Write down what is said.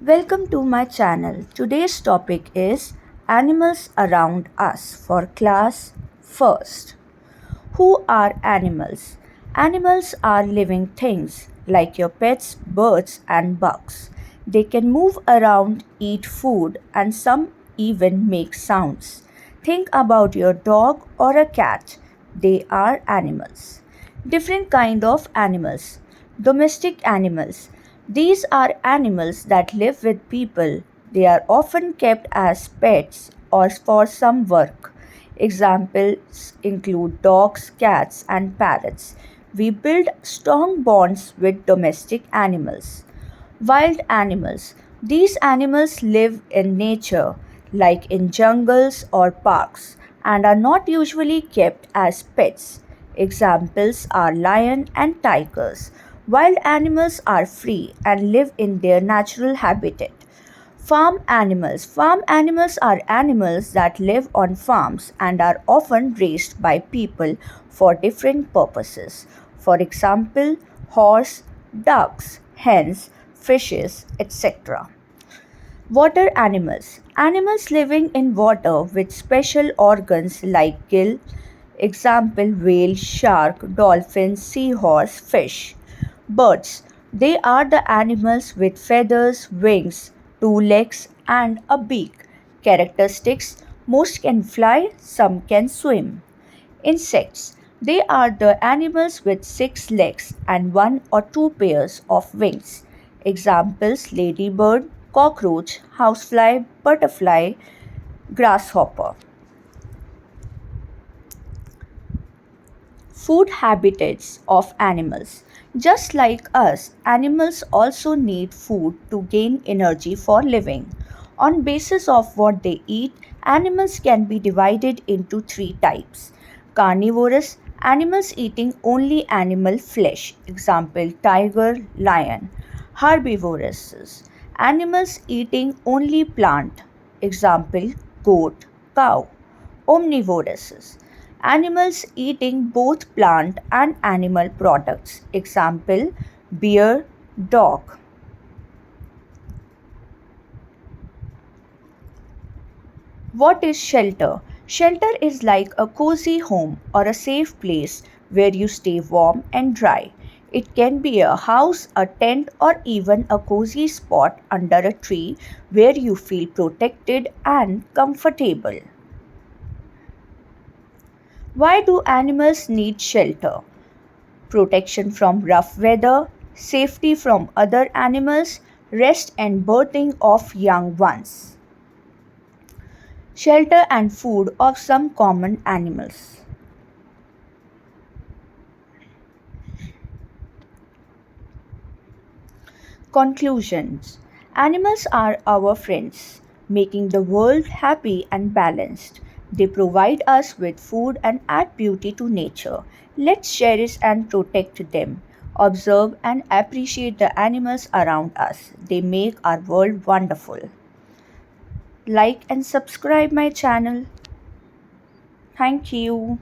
Welcome to my channel. Today's topic is animals around us for class first. Who are animals? Animals are living things like your pets, birds, and bugs. They can move around, eat food, and some even make sounds. Think about your dog or a cat. They are animals. Different kind of animals. Domestic animals. These are animals that live with people. They are often kept as pets or for some work. Examples include dogs, cats, and parrots. We build strong bonds with domestic animals. Wild animals. These animals live in nature, like in jungles or parks, and are not usually kept as pets. Examples are lion and tigers. Wild animals are free and live in their natural habitat. Farm animals. Farm animals are animals that live on farms and are often raised by people for different purposes. For example, horse, ducks, hens, fishes, etc. Water animals. Animals living in water with special organs like gill, example whale, shark, dolphin, seahorse, fish. Birds. They are the animals with feathers, wings, two legs, and a beak. Characteristics: most can fly, some can swim. Insects. They are the animals with six legs and one or two pairs of wings. Examples: ladybird, cockroach, housefly, butterfly, grasshopper. Food habitats of animals. Just like us, animals also need food to gain energy for living. On basis of what they eat, animals can be divided into three types. Carnivorous, animals eating only animal flesh, example tiger, lion. Herbivorous, animals eating only plant, example goat, cow. Omnivorous, animals eating both plant and animal products, example bear, dog. What is shelter? Shelter is like a cozy home or a safe place where you stay warm and dry. It can be a house, a tent, or even a cozy spot under a tree where you feel protected and comfortable. Why do animals need shelter? Protection from rough weather, safety from other animals, rest and birthing of young ones, shelter and food of some common animals. Conclusions. Animals are our friends, making the world happy and balanced. They provide us with food and add beauty to nature. Let's cherish and protect them. Observe and appreciate the animals around us. They make our world wonderful. Like and subscribe my channel. Thank you.